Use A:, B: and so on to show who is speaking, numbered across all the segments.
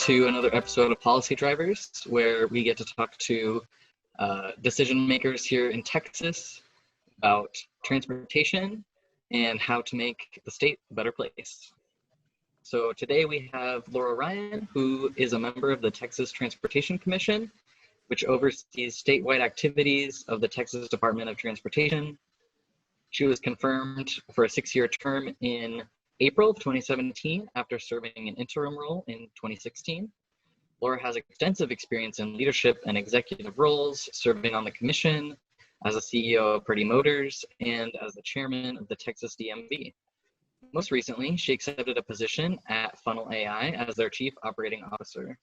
A: to another episode of Policy Drivers, where we get to talk to decision makers here in Texas about transportation and how to make the state a better place. So today we have Laura Ryan, who is a member of the Texas Transportation Commission, which oversees statewide activities of the Texas Department of Transportation. She was confirmed for a 6-year term in April of 2017 after serving an interim role in 2016. Laura has extensive experience in leadership and executive roles, serving on the commission as a CEO of Purdy Motors and as the chairman of the Texas DMV. Most recently, she accepted a position at Funnel AI as their chief operating officer.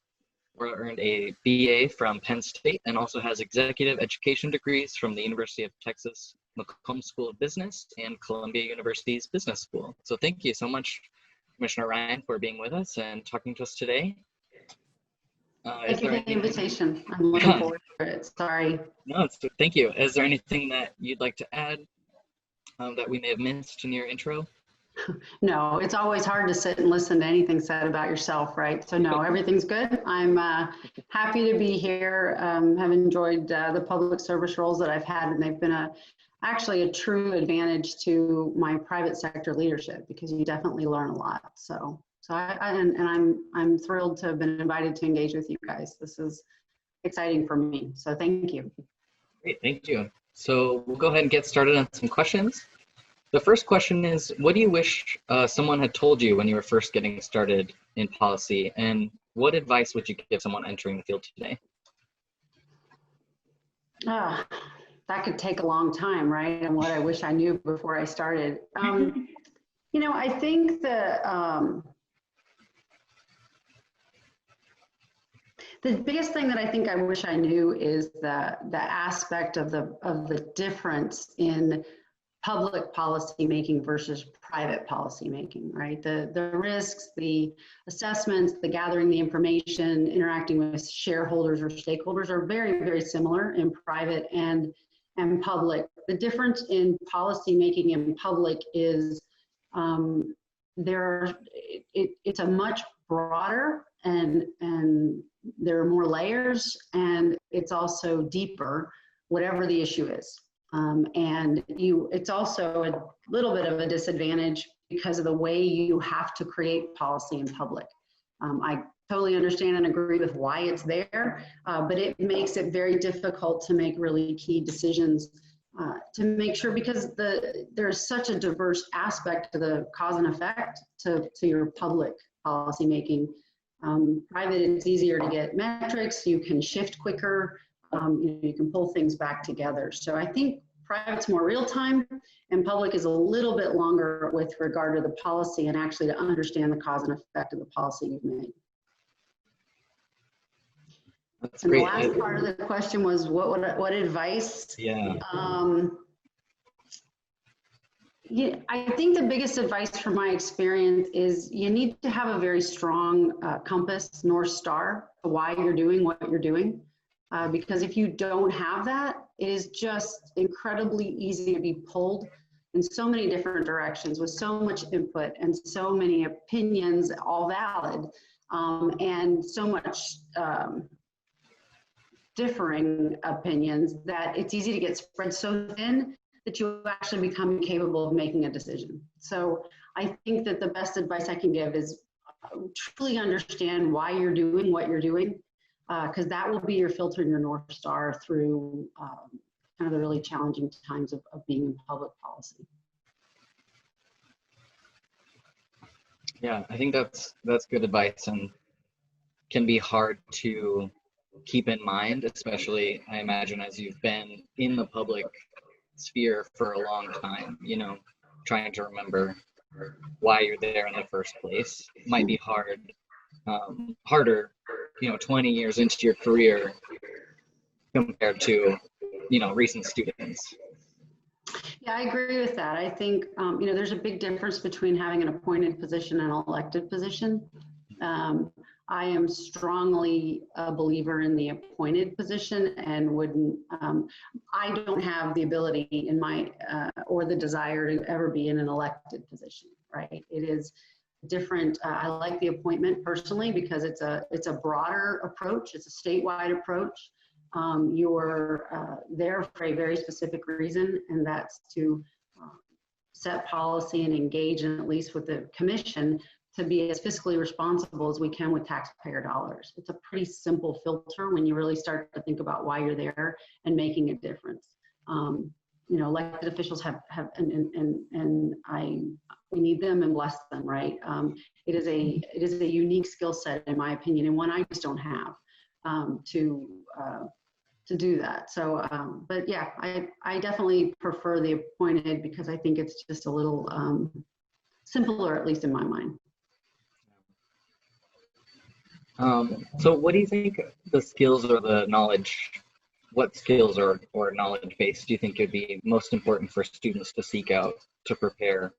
A: Laura earned a BA from Penn State and also has executive education degrees from the University of Texas McCombs School of Business and Columbia University's Business School. So thank you so much, Commissioner Ryan, for being with us and talking to us today.
B: Thank you for the invitation. I'm looking forward to it. Sorry.
A: No, thank you. Is there anything that you'd like to add that we may have missed in your intro?
B: No, it's always hard to sit and listen to anything said about yourself, right? So no, everything's good. I'm happy to be here. Have enjoyed the public service roles that I've had, and they've been actually a true advantage to my private sector leadership because you definitely learn a lot. So I'm thrilled to have been invited to engage with you guys. This is exciting for me. So thank you.
A: Great, thank you. So we'll go ahead and get started on some questions. The first question is, what do you wish someone had told you when you were first getting started in policy, and what advice would you give someone entering the field today?
B: That could take a long time, right? And what I wish I knew before I started. You know, I think the biggest thing that I think I wish I knew is the aspect of the difference in public policy making versus private policy making, right? The risks, the assessments, the gathering the information, interacting with shareholders or stakeholders are very, very similar in private and public. The difference in policy making in public is it's a much broader and there are more layers, and it's also deeper, whatever the issue is. It's also a little bit of a disadvantage because of the way you have to create policy in public. I totally understand and agree with why it's there, but it makes it very difficult to make really key decisions to make sure, because there's such a diverse aspect to the cause and effect to your public policy making. Private, it's easier to get metrics, you can shift quicker, you can pull things back together. So I think private's more real time and public is a little bit longer with regard to the policy and actually to understand the cause and effect of the policy you've made.
A: That's
B: and
A: great.
B: The last part of the question was what advice?
A: Yeah.
B: Yeah, I think the biggest advice from my experience is you need to have a very strong compass, North Star, to why you're doing what you're doing. Because if you don't have that, it is just incredibly easy to be pulled in so many different directions with so much input and so many opinions, all valid, and so much differing opinions that it's easy to get spread so thin that you actually become incapable of making a decision. So I think that the best advice I can give is truly understand why you're doing what you're doing, because that will be your filter and your North Star through kind of the really challenging times of being in public policy.
A: Yeah, I think that's good advice and can be hard to keep in mind, especially, I imagine, as you've been in the public sphere for a long time, you know, trying to remember why you're there in the first place might be harder, you know, 20 years into your career compared to, you know, recent students.
B: Yeah, I agree with that. I think, you know, there's a big difference between having an appointed position and an elected position. I am strongly a believer in the appointed position and wouldn't, I don't have the ability in my, or the desire to ever be in an elected position, right? It is different, I like the appointment personally because it's a broader approach. It's a statewide approach. You're there for a very specific reason, and that's to set policy and engage, and at least with the commission, to be as fiscally responsible as we can with taxpayer dollars. It's a pretty simple filter when you really start to think about why you're there and making a difference. You know, elected officials have we need them and bless them, right? It is a unique skill set, in my opinion, and one I just don't have to do that. So, but yeah, I definitely prefer the appointed because I think it's just a little simpler, at least in my mind.
A: So what do you think the skills or the knowledge, what skills or knowledge base do you think would be most important for students to seek out to prepare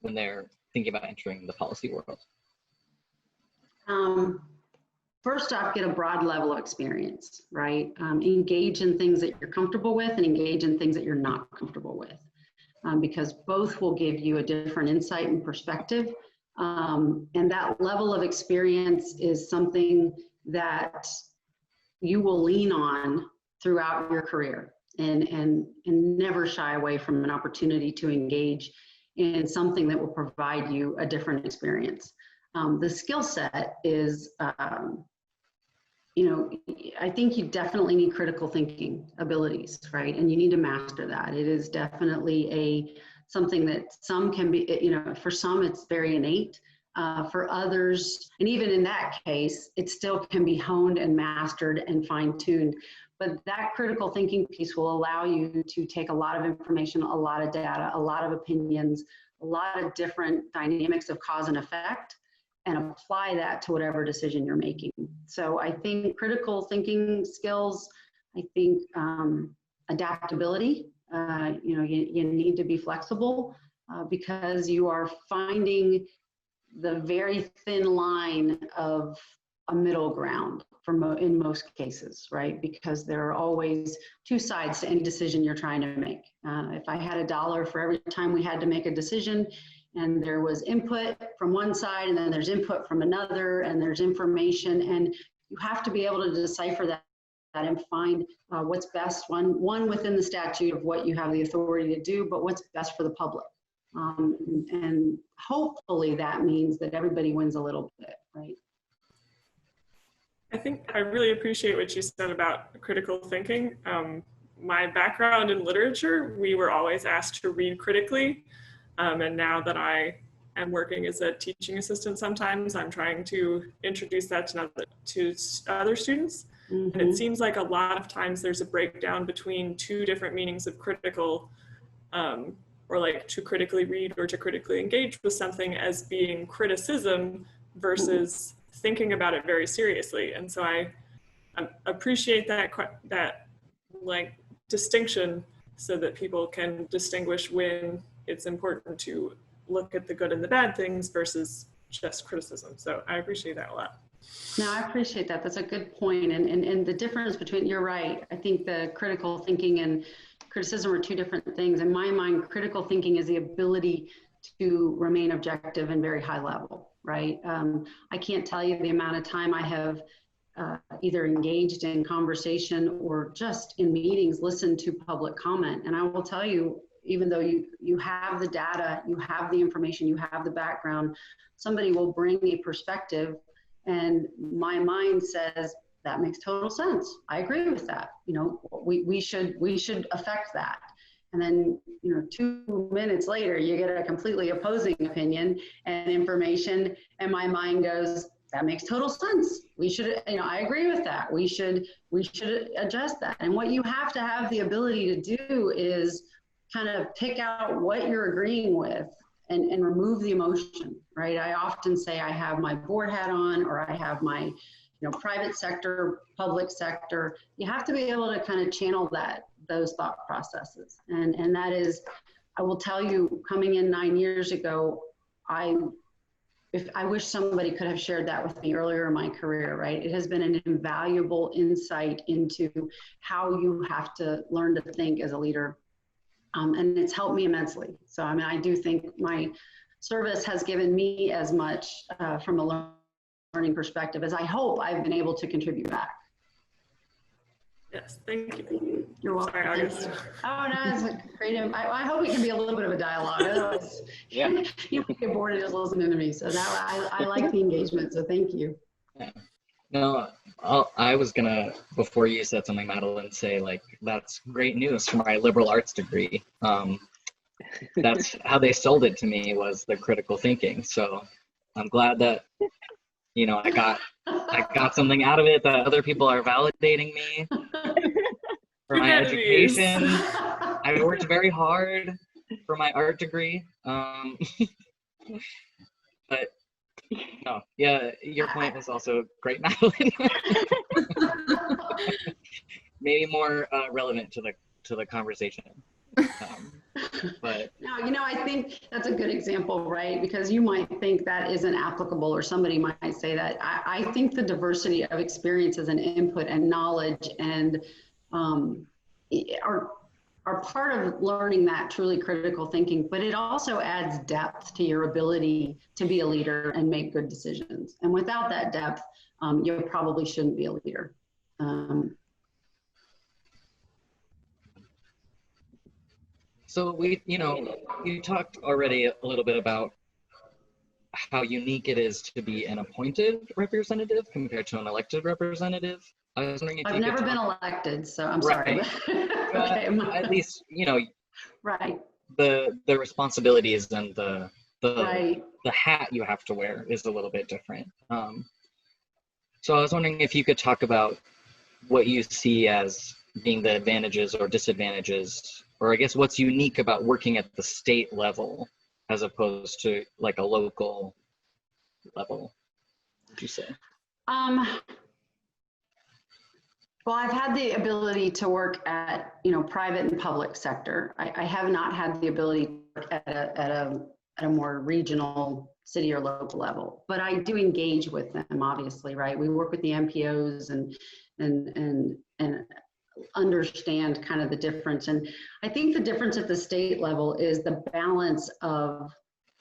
A: when they're thinking about entering the policy world?
B: First off, get a broad level of experience, right? Engage in things that you're comfortable with and engage in things that you're not comfortable with, because both will give you a different insight and perspective. And that level of experience is something that you will lean on throughout your career, and never shy away from an opportunity to engage in something that will provide you a different experience. The skill set is, you know, I think you definitely need critical thinking abilities, right? And you need to master that. It is definitely something that some can be, you know, for some it's very innate. For others, and even in that case, it still can be honed and mastered and fine-tuned. But that critical thinking piece will allow you to take a lot of information, a lot of data, a lot of opinions, a lot of different dynamics of cause and effect, and apply that to whatever decision you're making. So I think critical thinking skills, I think adaptability, you know, you need to be flexible because you are finding the very thin line of a middle ground in most cases, right? Because there are always two sides to any decision you're trying to make. If I had $1 for every time we had to make a decision, and there was input from one side, and then there's input from another, and there's information, and you have to be able to decipher that and find what's best, one within the statute of what you have the authority to do, but what's best for the public. And hopefully that means that everybody wins a little bit, right?
C: I think I really appreciate what you said about critical thinking. My background in literature, we were always asked to read critically. And now that I am working as a teaching assistant, sometimes I'm trying to introduce that to other students. Mm-hmm. And it seems like a lot of times there's a breakdown between two different meanings of critical, or like to critically read or to critically engage with something as being criticism versus thinking about it very seriously. And so I appreciate that like distinction so that people can distinguish when it's important to look at the good and the bad things versus just criticism. So I appreciate that a lot.
B: No, I appreciate that. That's a good point. And the difference between, you're right. I think the critical thinking and criticism are two different things. In my mind, critical thinking is the ability to remain objective and very high level, right? I can't tell you the amount of time I have either engaged in conversation or just in meetings, listened to public comment. And I will tell you, even though you have the data, you have the information, you have the background, somebody will bring a perspective and my mind says, that makes total sense. I agree with that. You know, we should affect that. And then, you know, 2 minutes later, you get a completely opposing opinion and information, and my mind goes, that makes total sense. We should, you know, I agree with that. We should adjust that. And what you have to have the ability to do is kind of pick out what you're agreeing with and remove the emotion, right? I often say I have my board hat on, or I have my, you know, private sector, public sector. You have to be able to kind of channel those thought processes. And that is, I will tell you, coming in 9 years ago, I wish somebody could have shared that with me earlier in my career, right? It has been an invaluable insight into how you have to learn to think as a leader. And it's helped me immensely. So, I mean, I do think my service has given me as much from a learning perspective as I hope I've been able to contribute back.
C: Yes, thank you.
B: You're welcome.
C: Sorry, August.
B: Oh, no, it's a great, I hope it can be a little bit of a dialogue. Otherwise,
D: Yeah.
B: you might get bored of just listening to me. So that I like the engagement. So thank you.
A: Yeah. No, I was gonna, before you said something, Madeline, say like, that's great news for my liberal arts degree. That's how they sold it to me, was the critical thinking. So I'm glad that, you know, I got something out of it, that other people are validating me for my education. I worked very hard for my art degree. But no, yeah, your point was also great, Madeline. Maybe more relevant to the conversation. But
B: no, you know, I think that's a good example, right? Because you might think that isn't applicable, or somebody might say that. I think the diversity of experiences and input and knowledge and are part of learning that truly critical thinking, but it also adds depth to your ability to be a leader and make good decisions. And without that depth, you probably shouldn't be a leader.
A: so you talked already a little bit about how unique it is to be an appointed representative compared to an elected representative. I was wondering if
B: I've never been elected, so I'm
A: right.
B: sorry. Okay.
A: At least, you know,
B: right.
A: The responsibilities and the
B: right.
A: hat you have to wear is a little bit different. So I was wondering if you could talk about what you see as being the advantages or disadvantages, or I guess what's unique about working at the state level as opposed to like a local level, would you say?
B: Well, I've had the ability to work at, you know, private and public sector. I have not had the ability to work at a more regional city or local level, but I do engage with them, obviously, right? We work with the MPOs and understand kind of the difference. And I think the difference at the state level is the balance of,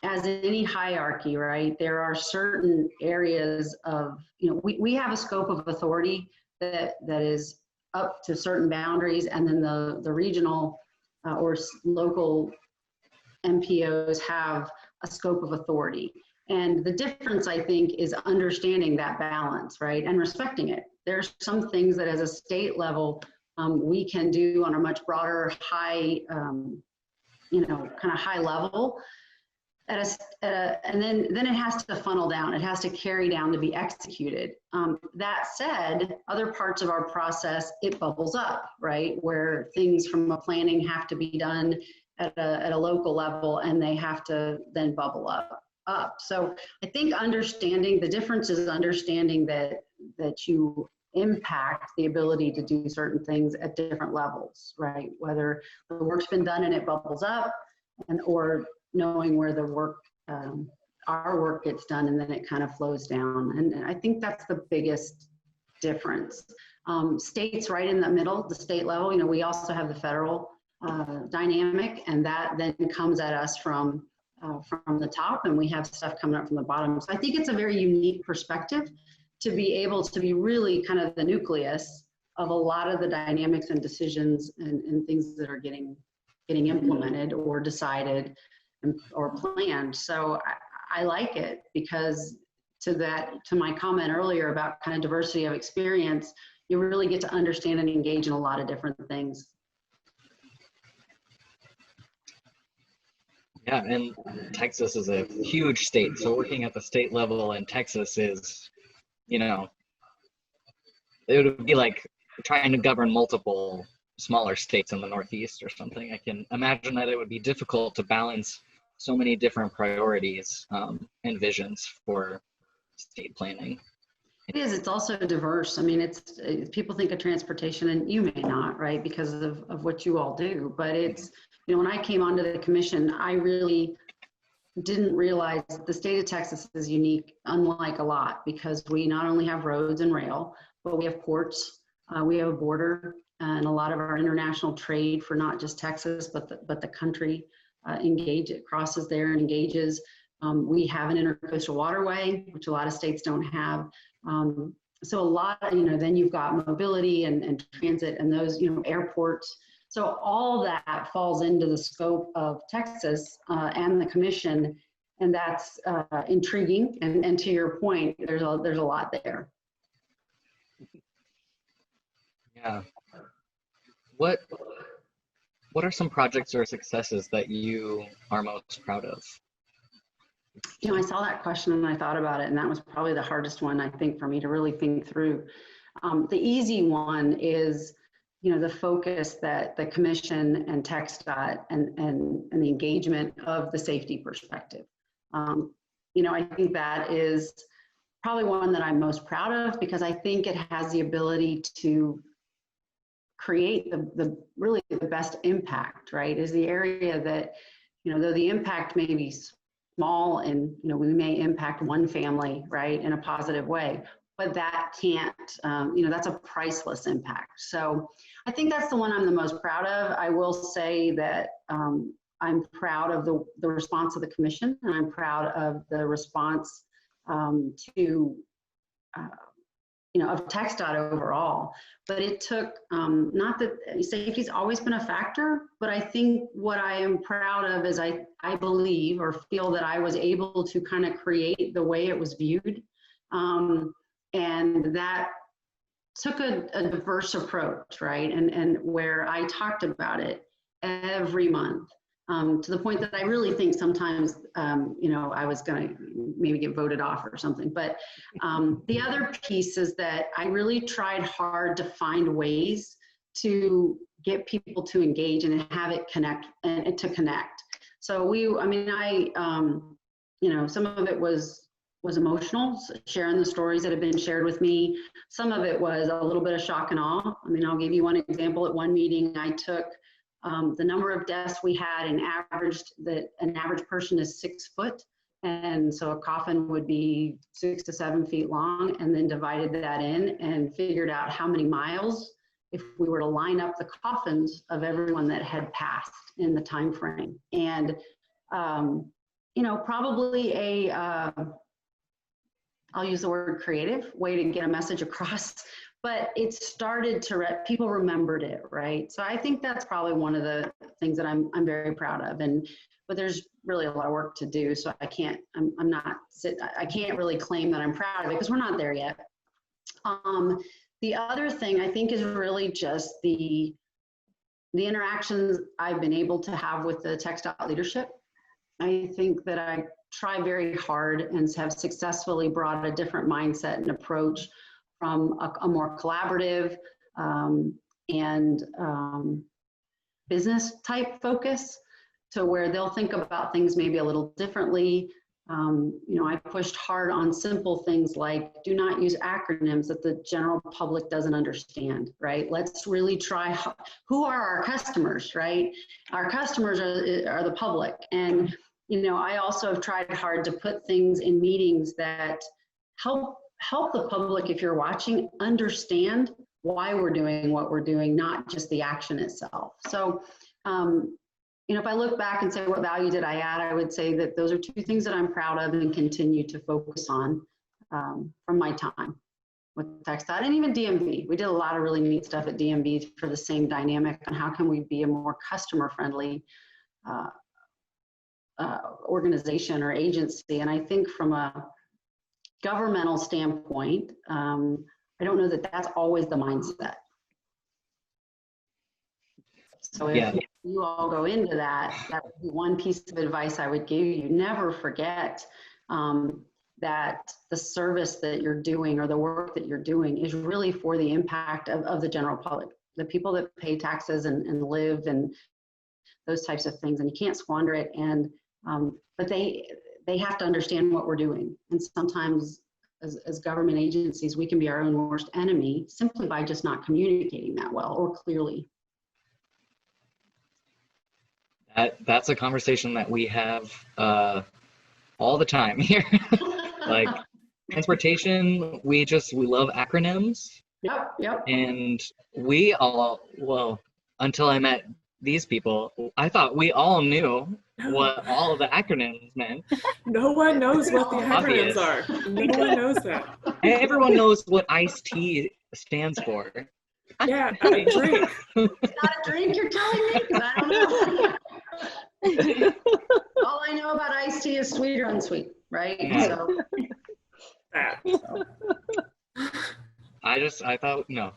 B: as in any hierarchy, right? There are certain areas of, you know, we have a scope of authority that is up to certain boundaries, and then the regional or local MPOs have a scope of authority. And the difference, I think, is understanding that balance, right? And respecting it. There's some things that as a state level, we can do on a much broader, high, you know, kind of high level. And then it has to funnel down. It has to carry down to be executed. That said, other parts of our process, it bubbles up, right? Where things from a planning have to be done at a local level, and they have to then bubble up. So I think understanding the difference is understanding that you impact the ability to do certain things at different levels, right? Whether the work's been done and it bubbles up, or knowing where the work, our work gets done, and then it kind of flows down. And I think that's the biggest difference. States right in the middle, the state level, you know, we also have the federal dynamic, and that then comes at us from the top, and we have stuff coming up from the bottom. So I think it's a very unique perspective to be able to be really kind of the nucleus of a lot of the dynamics and decisions and things that are getting implemented or decided or planned. So I like it, because to my comment earlier about kind of diversity of experience, you really get to understand and engage in a lot of different things.
A: Yeah, and Texas is a huge state, so working at the state level in Texas is, you know, it would be like trying to govern multiple smaller states in the Northeast or something. I can imagine that it would be difficult to balance so many different priorities and visions for state planning.
B: It is. It's also diverse. I mean, it's people think of transportation, and you may not, right, because of what you all do. But it's, you know, when I came onto the commission, I really didn't realize the state of Texas is unique, unlike a lot, because we not only have roads and rail, but we have ports, we have a border, and a lot of our international trade for not just Texas, but the country it crosses there and engages. We have an intercoastal waterway, which a lot of states don't have. So a lot, then you've got mobility and transit and those, airports. So all that falls into the scope of Texas and the commission, and that's intriguing. And to your point, there's a lot there.
A: Yeah. What are some projects or successes that you are most proud of?
B: I saw that question and I thought about it, and that was probably the hardest one, I think, for me to really think through. The easy one is, the focus that the commission and TxDOT and the engagement of the safety perspective. I think that is probably one that I'm most proud of, because I think it has the ability to create the really the best impact, right? Is the area that, though the impact may be small and, we may impact one family, right, in a positive way, but that can't, that's a priceless impact. So I think that's the one I'm the most proud of. I will say that I'm proud of the response of the commission, and I'm proud of the response to of TxDOT overall. But it took, not that safety's always been a factor, but I think what I am proud of is I believe or feel that I was able to kind of create the way it was viewed. And that took a diverse approach, right? And where I talked about it every month. To the point that I really think sometimes, I was going to maybe get voted off or something. But the other piece is that I really tried hard to find ways to get people to engage and have it connect and to connect. So some of it was emotional, sharing the stories that have been shared with me. Some of it was a little bit of shock and awe. I'll give you one example. At one meeting, I took the number of deaths we had and averaged that an average person is 6 foot. And so a coffin would be 6 to 7 feet long, and then divided that in and figured out how many miles if we were to line up the coffins of everyone that had passed in the time frame. And, probably I'll use the word creative way to get a message across, but it started to, people remembered it, right? So I think that's probably one of the things that I'm very proud of. But there's really a lot of work to do. So I can't really claim that I'm proud of it, because we're not there yet. The other thing I think is really just the interactions I've been able to have with the TxDOT leadership. I think that I try very hard and have successfully brought a different mindset and approach from a more collaborative and business type focus to where they'll think about things maybe a little differently. I pushed hard on simple things like do not use acronyms that the general public doesn't understand, right? Let's really try, who are our customers, right? Our customers are the public. And, I also have tried hard to put things in meetings that help the public, if you're watching, understand why we're doing what we're doing, not just the action itself. So, if I look back and say, what value did I add? I would say that those are two things that I'm proud of and continue to focus on from my time with TxDOT and even DMV. We did a lot of really neat stuff at DMV for the same dynamic on how can we be a more customer-friendly organization or agency. And I think from a governmental standpoint, I don't know that that's always the mindset. So if you all go into that, that would be one piece of advice I would give you. Never forget that the service that you're doing or the work that you're doing is really for the impact of the general public, the people that pay taxes and live and those types of things. And you can't squander it. And but they have to understand what we're doing. And sometimes as government agencies, we can be our own worst enemy simply by just not communicating that well or clearly.
A: That's a conversation that we have all the time here. Like transportation, we love acronyms.
B: Yep.
A: And we all, well, until I met these people, I thought we all knew what all of the acronyms meant.
C: No one knows what the acronyms
A: Obvious.
C: are. No one knows that.
A: Everyone knows what iced tea stands for.
C: Yeah, a drink.
B: It's not a drink, you're telling me? 'Cause I don't know. All I know about iced tea is sweet or unsweet, right?
A: Yeah.
B: So,
C: That.
A: I thought, no.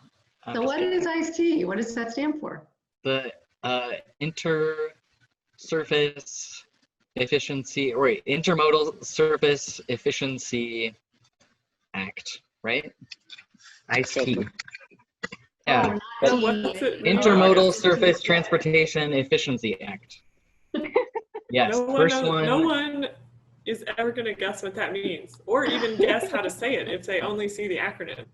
B: so what is iced tea? What does that stand for?
A: The Intersurface Efficiency, or wait, Intermodal Surface Efficiency Act, right? ICE. Yeah,
C: So what's it?
A: Intermodal Surface Transportation Efficiency Act. Yes,
C: No one is ever going to guess what that means, or even guess how to say it if they only see the acronym.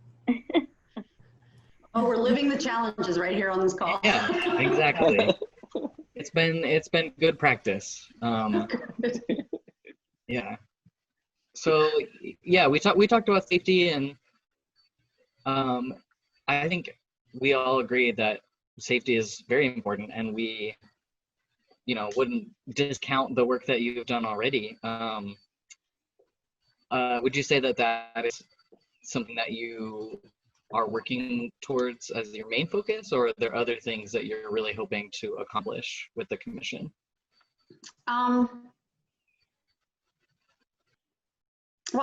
B: Oh, we're living the challenges right here on this call.
A: Yeah, exactly. It's been good practice. Yeah. So yeah, we talked about safety, and I think we all agree that safety is very important, and we, wouldn't discount the work that you've done already. Would you say that that is something that you are working towards as your main focus, or are there other things that you're really hoping to accomplish with the commission?
B: Well,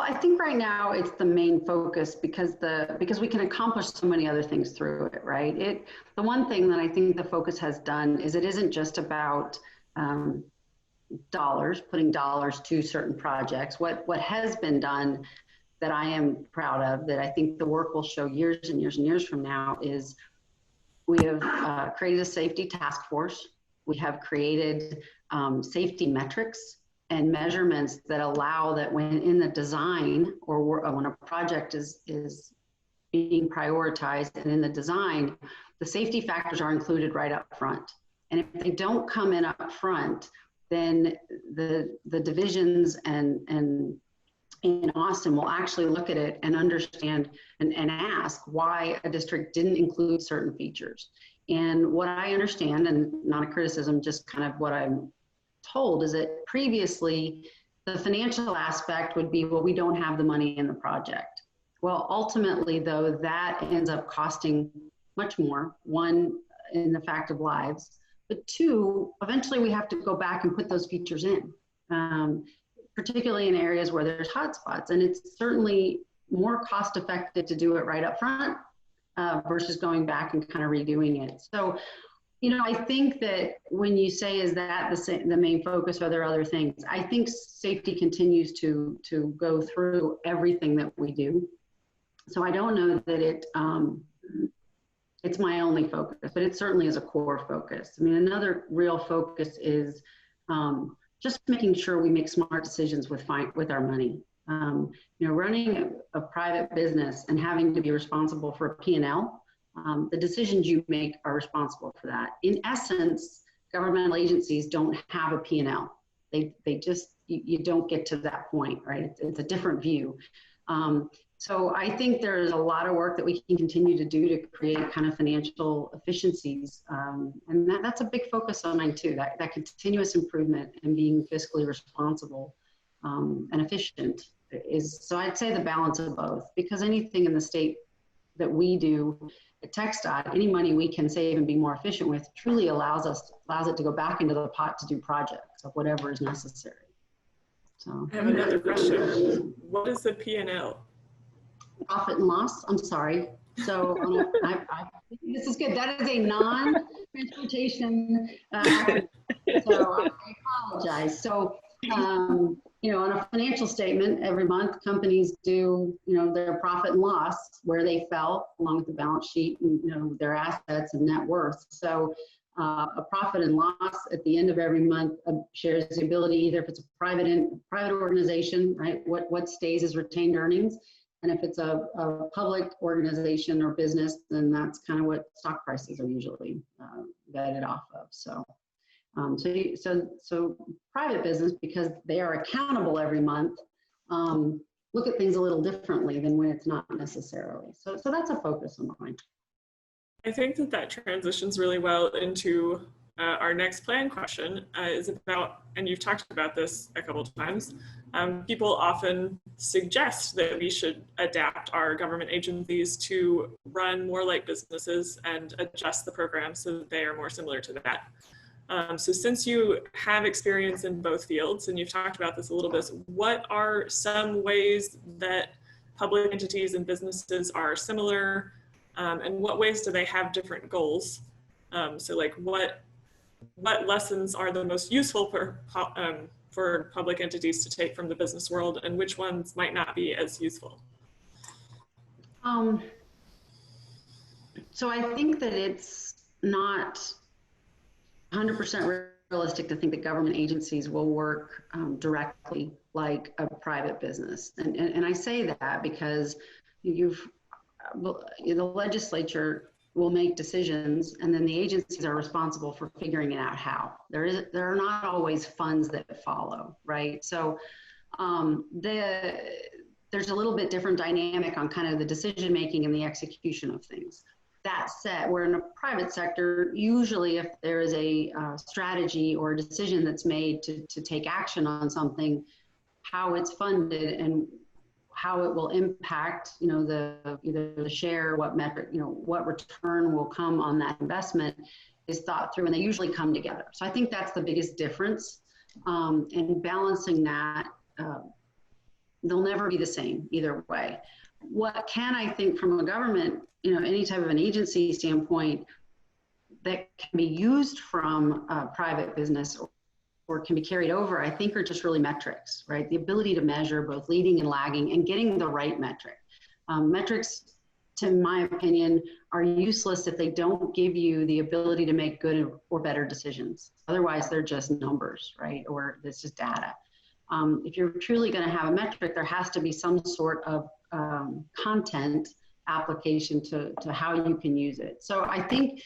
B: I think right now it's the main focus because we can accomplish so many other things through it, right? The one thing that I think the focus has done is it isn't just about dollars, putting dollars to certain projects. What has been done that I am proud of, that I think the work will show years and years and years from now, is we have created a safety task force. We have created safety metrics and measurements that allow that when in the design, or when a project is being prioritized and in the design, the safety factors are included right up front. And if they don't come in up front, then the divisions and in Austin will actually look at it and understand and ask why a district didn't include certain features. And what I understand, and not a criticism, just kind of what I'm told, is that previously the financial aspect would be, well, we don't have the money in the project. Well, ultimately though, that ends up costing much more, one, in the fact of lives, but two, eventually we have to go back and put those features in, particularly in areas where there's hotspots. And it's certainly more cost effective to do it right up front versus going back and kind of redoing it. So, I think that when you say, is that the main focus, or are there other things? I think safety continues to go through everything that we do. So I don't know that it's my only focus, but it certainly is a core focus. I mean, another real focus is just making sure we make smart decisions with our money. Running a private business and having to be responsible for a P&L, the decisions you make are responsible for that. In essence, governmental agencies don't have a P&L. They just, you don't get to that point, right? It's a different view. So I think there's a lot of work that we can continue to do to create kind of financial efficiencies. And that's a big focus on mine too, that continuous improvement and being fiscally responsible and efficient is, so I'd say the balance of both, because anything in the state that we do at TxDOT, any money we can save and be more efficient with truly allows it to go back into the pot to do projects of whatever is necessary. So
C: I have another question. What is the P&L?
B: Profit and loss. I'm sorry. So this is good. That is a non-transportation. So I apologize. So on a financial statement every month, companies do their profit and loss, where they fell, along with the balance sheet and their assets and net worth. So a profit and loss at the end of every month shares the ability, either if it's a private organization, right? What stays as retained earnings. And if it's a public organization or business, then that's kind of what stock prices are usually vetted off of. So private business, because they are accountable every month, look at things a little differently than when it's not necessarily. So that's a focus of mine.
C: I think that transitions really well into our next plan question is about, and you've talked about this a couple of times, people often suggest that we should adapt our government agencies to run more like businesses and adjust the program so that they are more similar to that. So since you have experience in both fields, and you've talked about this a little bit, what are some ways that public entities and businesses are similar, and what ways do they have different goals? So like what lessons are the most useful for public entities to take from the business world, and which ones might not be as useful?
B: So I think that it's not 100% realistic to think that government agencies will work directly like a private business. And I say that because the legislature will make decisions, and then the agencies are responsible for figuring it out how. There are not always funds that follow, right? So there's a little bit different dynamic on kind of the decision making and the execution of things. That said, we're in a private sector. Usually if there is a strategy or a decision that's made to take action on something, how it's funded and how it will impact, either the share, what metric, what return will come on that investment is thought through, and they usually come together. So I think that's the biggest difference. And balancing that, they'll never be the same either way. What can I think from a government, any type of an agency standpoint that can be used from a private business or can be carried over, I think are just really metrics, right? The ability to measure both leading and lagging and getting the right metric. Metrics, to my opinion, are useless if they don't give you the ability to make good or better decisions. Otherwise, they're just numbers, right? Or it's just data. If you're truly going to have a metric, there has to be some sort of content application to how you can use it. So I think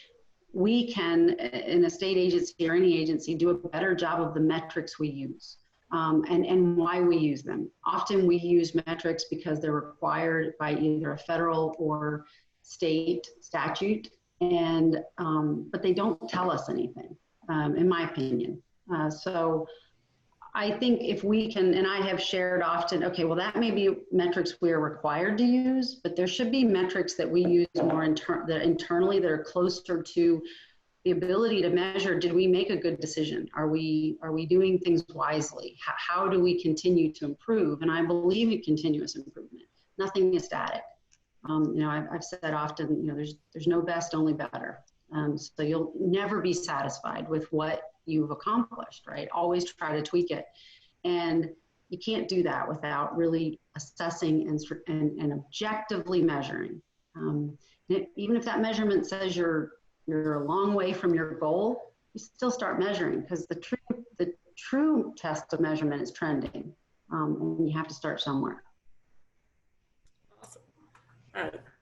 B: we can, in a state agency or any agency, do a better job of the metrics we use and why we use them. Often we use metrics because they're required by either a federal or state statute, and but they don't tell us anything, in my opinion. So I think if we can, and I have shared often, okay, well, that may be metrics we are required to use, but there should be metrics that we use more internally that are closer to the ability to measure, did we make a good decision? Are we doing things wisely? How do we continue to improve? And I believe in continuous improvement. Nothing is static. I've said often, there's no best, only better. So you'll never be satisfied with what you've accomplished, right? Always try to tweak it. And you can't do that without really assessing and objectively measuring. Even if that measurement says you're a long way from your goal, you still start measuring, because the true test of measurement is trending. And you have to start somewhere.
C: Awesome.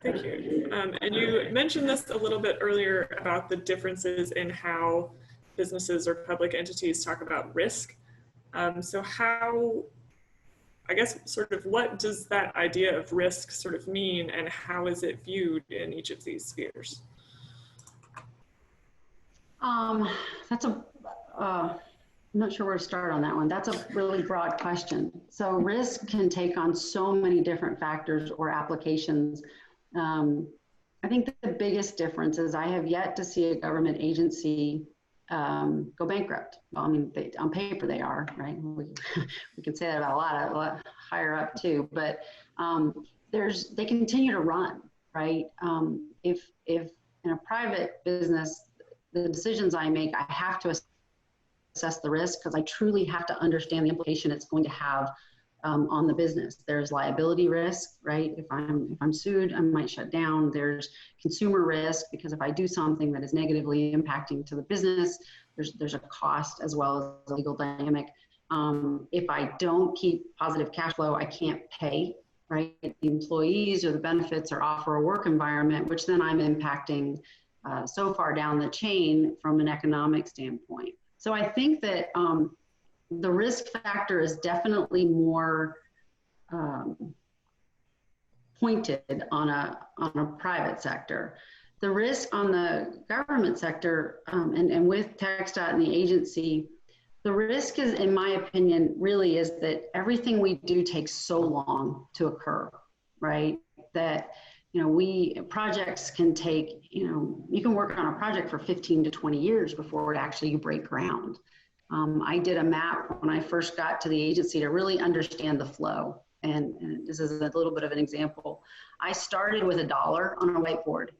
C: Thank you. And you mentioned this a little bit earlier about the differences in how businesses or public entities talk about risk. So how, I guess, sort of what does that idea of risk sort of mean, and how is it viewed in each of these spheres?
B: That's I'm not sure where to start on that one. That's a really broad question. So risk can take on so many different factors or applications. I think the biggest difference is I have yet to see a government agency go bankrupt. Well, I mean, on paper they are, right? We can say that about a lot higher up too, but they continue to run, right? If in a private business, the decisions I make, I have to assess the risk, because I truly have to understand the implication it's going to have on the business. There's liability risk, right? If I'm sued, I might shut down. There's consumer risk, because if I do something that is negatively impacting to the business, there's a cost as well as a legal dynamic. If I don't keep positive cash flow, I can't pay, right? The employees or the benefits or offer a work environment, which then I'm impacting so far down the chain from an economic standpoint. So I think that the risk factor is definitely more pointed on a private sector. The risk on the government sector and with TxDOT and the agency, the risk is, in my opinion, really is that everything we do takes so long to occur, right? That, you know, projects can take, you know, you can work on a project for 15 to 20 years before it actually you break ground. I did a map when I first got to the agency to really understand the flow. And this is a little bit of an example. I started with $1 on a whiteboard.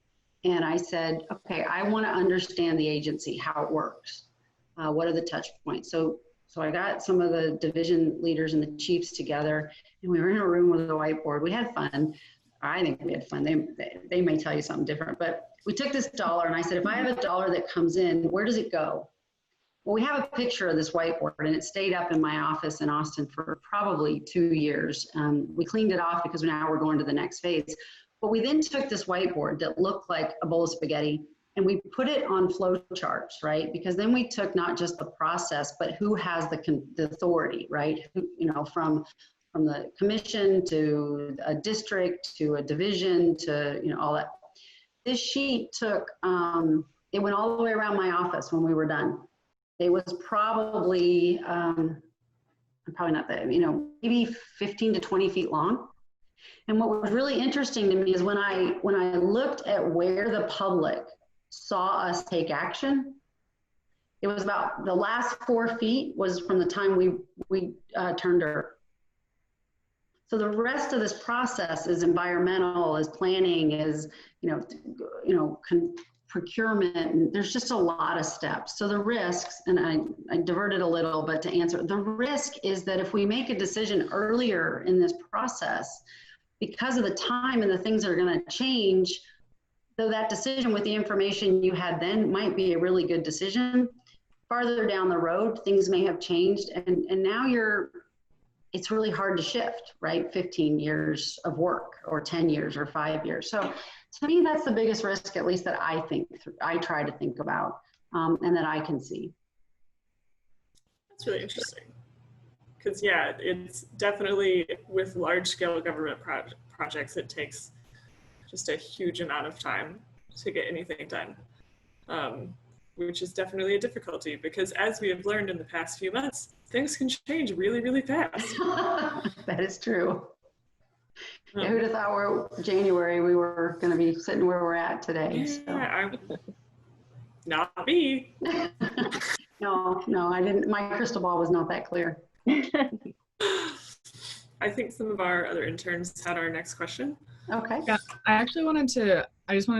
B: And I said, okay, I want to understand the agency, how it works. What are the touch points? So I got some of the division leaders and the chiefs together, and we were in a room with a whiteboard. We had fun. I think we had fun. They may tell you something different, but we took this $1 and I said, if I have $1 that comes in, where does it go? Well, we have a picture of this whiteboard, and it stayed up in my office in Austin for probably 2 years. We cleaned it off because now we're going to the next phase. But we then took this whiteboard that looked like a bowl of spaghetti and we put it on flow charts, right? Because then we took not just the process, but who has the authority, right? Who, you know, from the commission to a district to a division to, you know, all that. This sheet took, it went all the way around my office when we were done. It was probably, probably not that, you know, maybe 15 to 20 feet long. And what was really interesting to me is when I looked at where the public saw us take action, it was about the last 4 feet was from the time we turned dirt. So the rest of this process is environmental, is planning, is procurement, and there's just a lot of steps. So the risks, and I diverted a little, but to answer, the risk is that if we make a decision earlier in this process, because of the time and the things that are going to change, though that decision with the information you had then might be a really good decision, farther down the road, things may have changed, and now it's really hard to shift, right? 15 years of work or 10 years or 5 years. So to me, that's the biggest risk, at least that I try to think about and that I can see.
C: That's really interesting. Because yeah, it's definitely with large scale government projects, it takes just a huge amount of time to get anything done, which is definitely a difficulty because as we have learned in the past few months, things can change really, really fast.
B: That is true. Yeah, who'd have thought January we were going to be sitting where we're at today?
C: Yeah, so. Not me.
B: No, I didn't. My crystal ball was not that clear.
C: I think some of our other interns had our next question.
B: Okay.
D: Yeah, I just wanted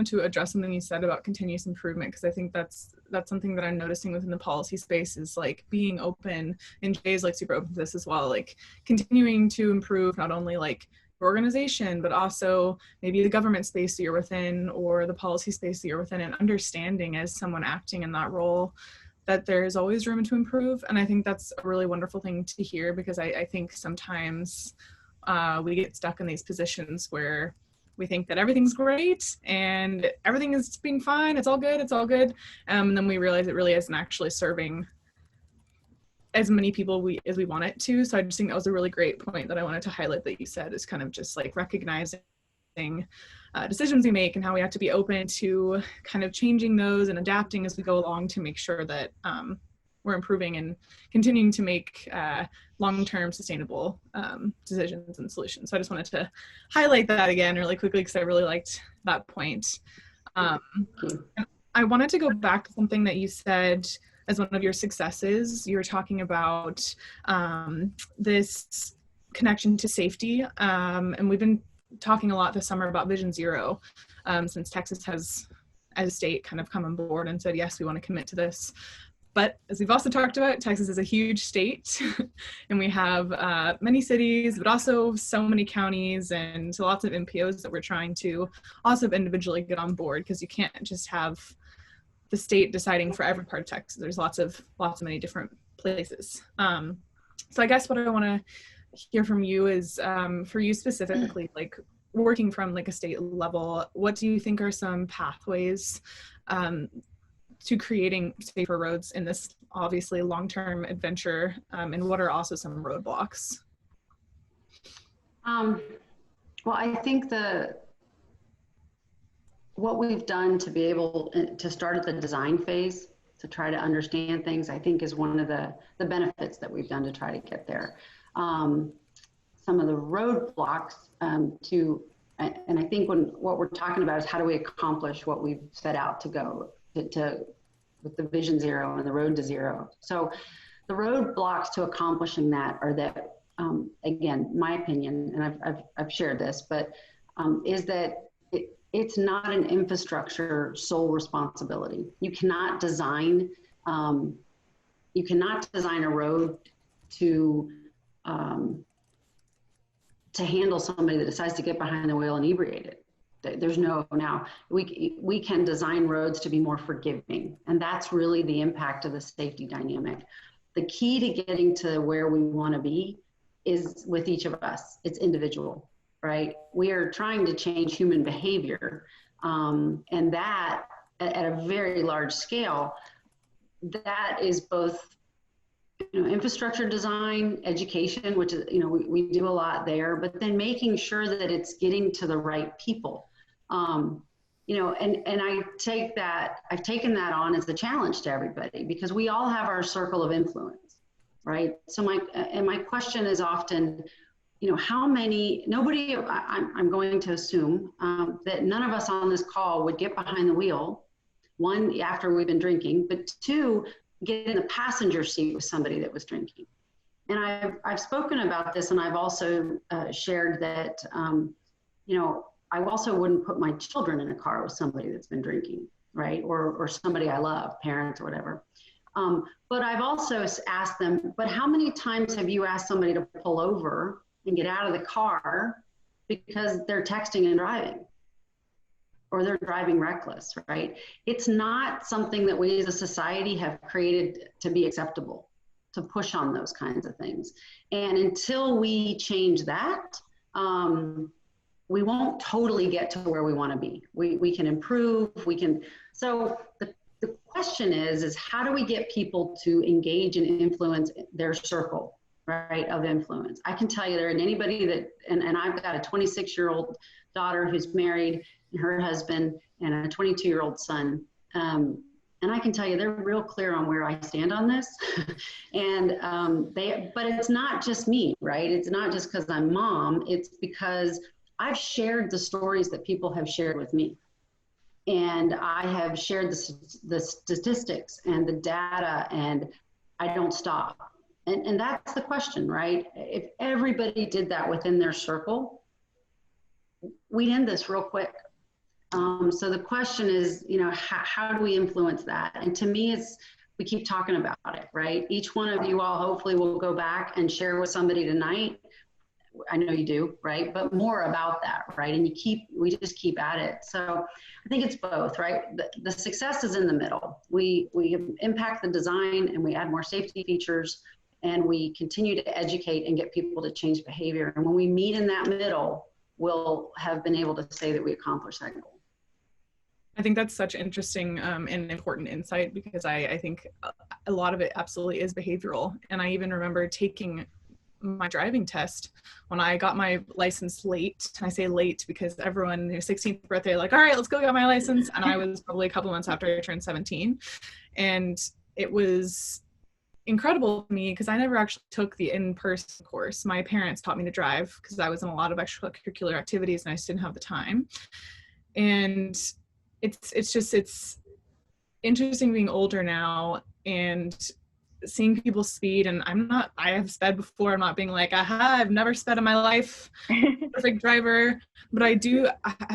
D: to address something you said about continuous improvement, because I think that's something that I'm noticing within the policy space is like being open, and Jay is like super open to this as well, like continuing to improve not only like your organization, but also maybe the government space that you're within or the policy space that you're within, and understanding as someone acting in that role that there's always room to improve. And I think that's a really wonderful thing to hear, because I think sometimes we get stuck in these positions where we think that everything's great and everything is being fine, it's all good. And then we realize it really isn't actually serving as many people as we want it to. So I just think that was a really great point that I wanted to highlight that you said, is kind of just like recognizing decisions we make and how we have to be open to kind of changing those and adapting as we go along to make sure that we're improving and continuing to make long-term sustainable decisions and solutions. So I just wanted to highlight that again really quickly because I really liked that point. I wanted to go back to something that you said as one of your successes. You were talking about this connection to safety, and we've been talking a lot this summer about Vision Zero, since Texas has, as a state, kind of come on board and said, yes, we want to commit to this. But as we've also talked about, Texas is a huge state, and we have many cities, but also so many counties and so lots of MPOs that we're trying to also individually get on board, because you can't just have the state deciding for every part of Texas. There's lots of many different places. So I guess what I want to hear from you is, for you specifically, like working from like a state level, what do you think are some pathways to creating safer roads in this obviously long-term adventure, and what are also some roadblocks?
B: Well, I think what we've done to be able to start at the design phase to try to understand things, I think is one of the benefits that we've done to try to get there. Some of the roadblocks and I think what we're talking about is how do we accomplish what we've set out to go to with the Vision Zero and the Road to Zero. So the roadblocks to accomplishing that are that, again, my opinion, and I've shared this, but is that it's not an infrastructure sole responsibility. You cannot design a road to handle somebody that decides to get behind the wheel inebriated. There's no, now we can design roads to be more forgiving, and that's really the impact of the safety dynamic. The key to getting to where we want to be is with each of us. It's individual, right? We are trying to change human behavior, and that at a very large scale, that is both infrastructure design, education, which is, we do a lot there, but then making sure that it's getting to the right people. And I've taken that on as a challenge to everybody, because we all have our circle of influence, right? So my question is often, I'm going to assume that none of us on this call would get behind the wheel, one, after we've been drinking, but two, get in the passenger seat with somebody that was drinking. And I've spoken about this, and I've also shared that, I also wouldn't put my children in a car with somebody that's been drinking, right? Or somebody I love, parents or whatever. But I've also asked them, but how many times have you asked somebody to pull over and get out of the car because they're texting and driving? Or they're driving reckless, right? It's not something that we as a society have created to be acceptable, to push on those kinds of things. And until we change that, we won't totally get to where we want to be. We can improve, so the question is how do we get people to engage and influence their circle, right, of influence? I can tell you there, and anybody that, and I've got a 26-year-old daughter who's married, and her husband, and a 22-year-old son. And I can tell you they're real clear on where I stand on this. And but it's not just me, right? It's not just because I'm mom, it's because I've shared the stories that people have shared with me. And I have shared the statistics and the data, and I don't stop. And that's the question, right? If everybody did that within their circle, we'd end this real quick. So the question is, how do we influence that? And to me, we keep talking about it, right? Each one of you all hopefully will go back and share with somebody tonight. I know you do, right? But more about that, right? And we just keep at it. So I think it's both, right? The success is in the middle. We impact the design, and we add more safety features, and we continue to educate and get people to change behavior. And when we meet in that middle, we'll have been able to say that we accomplished that goal.
D: I think that's such interesting and important insight, because I think a lot of it absolutely is behavioral. And I even remember taking my driving test when I got my license late. And I say late because everyone, their 16th birthday, like, all right, let's go get my license. And I was probably a couple months after I turned 17. And it was incredible to me because I never actually took the in-person course. My parents taught me to drive because I was in a lot of extracurricular activities and I just didn't have the time. And it's interesting being older now and seeing people speed. And I have sped before. I'm not being like, aha, I've never sped in my life, perfect driver. But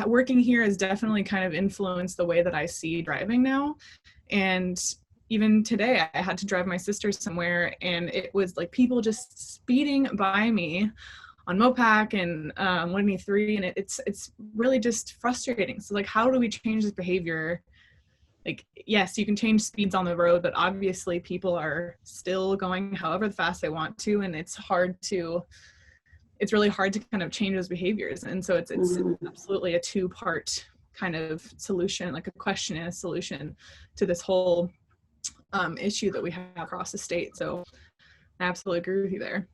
D: working here has definitely kind of influenced the way that I see driving now. And even today, I had to drive my sister somewhere, and it was like people just speeding by me on Mopac and 183, and it's really just frustrating. So like, how do we change this behavior? Like, yes, you can change speeds on the road, but obviously people are still going however fast they want to, and it's really hard to kind of change those behaviors. And so it's absolutely a two-part kind of solution, like a question and a solution to this whole issue that we have across the state. So I absolutely agree with you there.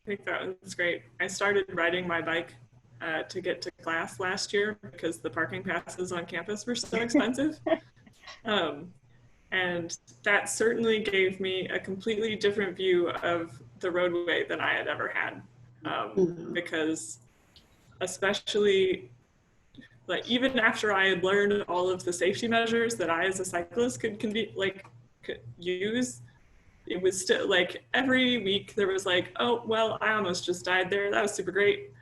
C: I think that was great. I started riding my bike to get to class last year because the parking passes on campus were so expensive. And that certainly gave me a completely different view of the roadway than I had ever had. Because especially, like, even after I had learned all of the safety measures that I as a cyclist could use, it was still like every week there was like, oh, well, I almost just died there. That was super great.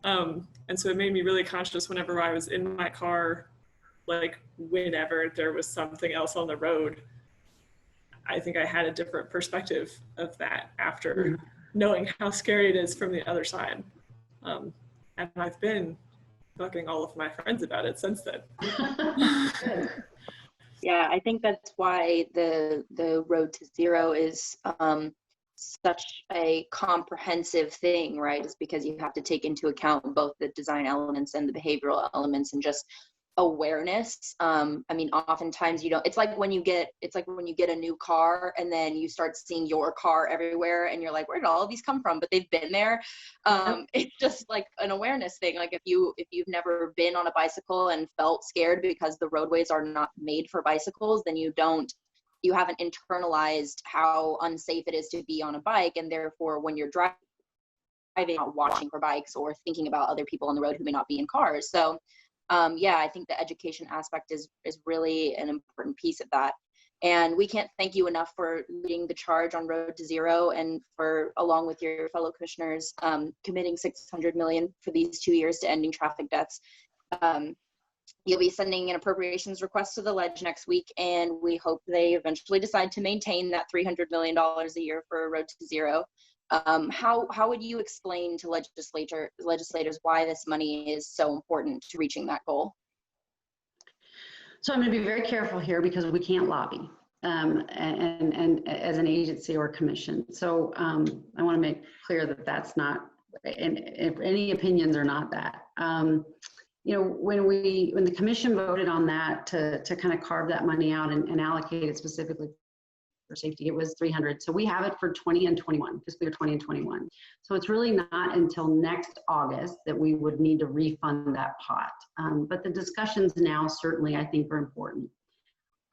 C: And so it made me really conscious whenever I was in my car, like whenever there was something else on the road. I think I had a different perspective of that after knowing how scary it is from the other side. And I've been talking all of my friends about it since then.
E: Yeah, I think that's why the road to zero is such a comprehensive thing, right? Is because you have to take into account both the design elements and the behavioral elements and just awareness. I mean, oftentimes you don't, it's like when you get a new car and then you start seeing your car everywhere and you're like, where did all of these come from? But they've been there. It's just like an awareness thing. Like if you've never been on a bicycle and felt scared because the roadways are not made for bicycles, then you haven't internalized how unsafe it is to be on a bike. And therefore when you're driving, not watching for bikes or thinking about other people on the road who may not be in cars. So yeah, I think the education aspect is really an important piece of that. And we can't thank you enough for leading the charge on Road to Zero and for, along with your fellow commissioners, committing $600 million for these 2 years to ending traffic deaths. You'll be sending an appropriations request to the Ledge next week, and we hope they eventually decide to maintain that $300 million a year for Road to Zero. How would you explain to legislators why this money is so important to reaching that goal?
B: So I'm going to be very careful here because we can't lobby and as an agency or commission. So I want to make clear that that's not, and if any opinions are not that. You know, when the commission voted on that to kind of carve that money out and allocate it specifically for safety, it was 300. So we have it for 20 and 21, fiscal year 20 and 21. So it's really not until next August that we would need to refund that pot. But the discussions now certainly I think are important.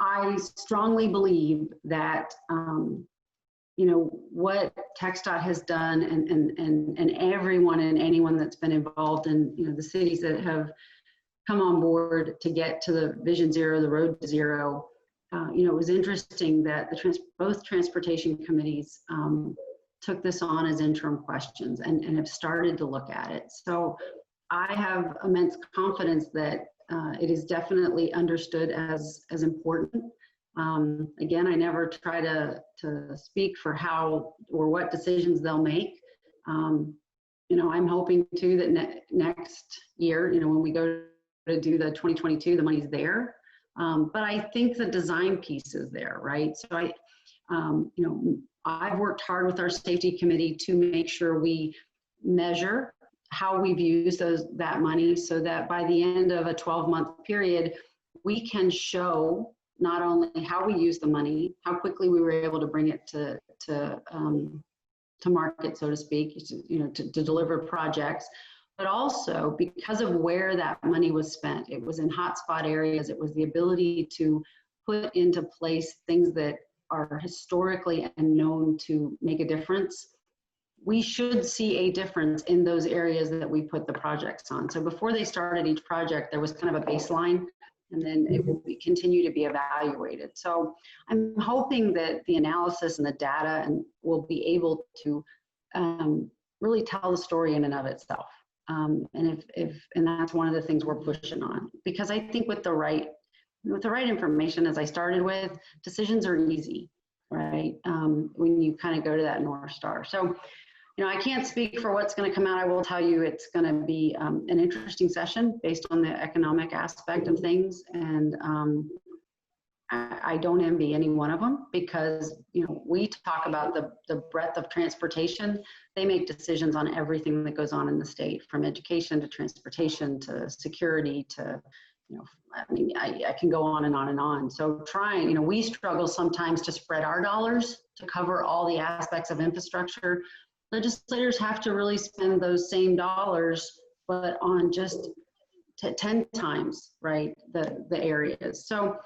B: I strongly believe that you know what TxDOT has done and everyone and anyone that's been involved in, you know, the cities that have come on board to get to the Vision Zero, the Road to Zero. You know, it was interesting that both transportation committees took this on as interim questions and have started to look at it. So I have immense confidence that it is definitely understood as important. Again, I never try to speak for how or what decisions they'll make. You know, I'm hoping too that next year, you know, when we go to do the 2022, the money's there. But I think the design piece is there, right? So you know, I've worked hard with our safety committee to make sure we measure how we've used that money so that by the end of a 12-month period, we can show not only how we use the money, how quickly we were able to bring it to market, so to speak, you know, to deliver projects, but also because of where that money was spent. It was in hotspot areas. It was the ability to put into place things that are historically and known to make a difference. We should see a difference in those areas that we put the projects on. So before they started each project, there was kind of a baseline, and then it will continue to be evaluated. So I'm hoping that the analysis and the data will be able to really tell the story in and of itself. And that's one of the things we're pushing on, because I think with the right information, as I started with, decisions are easy, right? When you kind of go to that North Star. So, you know, I can't speak for what's going to come out. I will tell you it's going to be an interesting session based on the economic aspect of things. And I don't envy any one of them, because, you know, we talk about the breadth of transportation. They make decisions on everything that goes on in the state, from education to transportation to security to, you know, I mean, I can go on and on and on. So you know, we struggle sometimes to spread our dollars to cover all the aspects of infrastructure. Legislators have to really spend those same dollars but on just 10 times, right, the areas. So,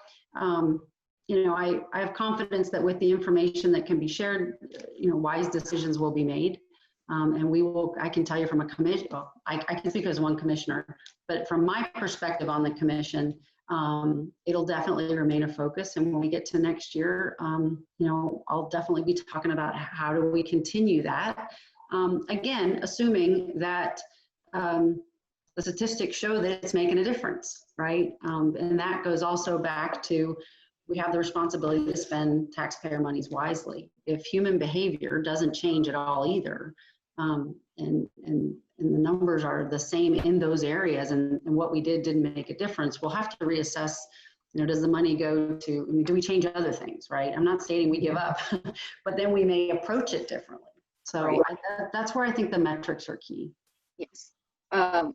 B: you know, I have confidence that with the information that can be shared, you know, wise decisions will be made. And we will, I can tell you from a commission, well, I can speak as one commissioner, but from my perspective on the commission, it'll definitely remain a focus. And when we get to next year, you know, I'll definitely be talking about how do we continue that. Again, assuming that the statistics show that it's making a difference, right? And that goes also back to, we have the responsibility to spend taxpayer monies wisely. If human behavior doesn't change at all either, and the numbers are the same in those areas, and what we didn't make a difference, we'll have to reassess, you know, does the money go to, I mean, do we change other things, right? I'm not stating we give up, but then we may approach it differently. So
E: Right.
B: That's where I think the metrics are key.
E: Yes.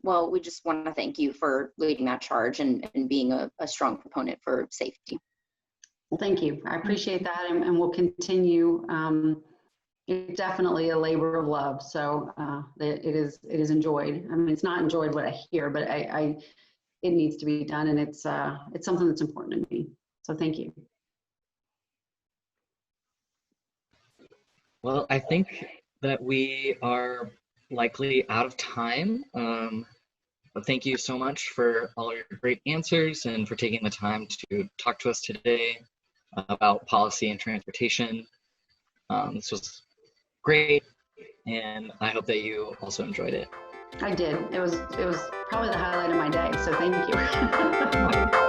E: Well, we just want to thank you for leading that charge and being a strong proponent for safety.
B: Well, thank you. I appreciate that, and we'll continue. It's definitely a labor of love, so it is enjoyed. I mean, it's not enjoyed what I hear, but it needs to be done, and it's something that's important to me. So thank you.
A: Well, I think that we are likely out of time. But thank you so much for all your great answers and for taking the time to talk to us today about policy and transportation. This was great, and I hope that you also enjoyed it.
B: I did. It was probably the highlight of my day, so thank you.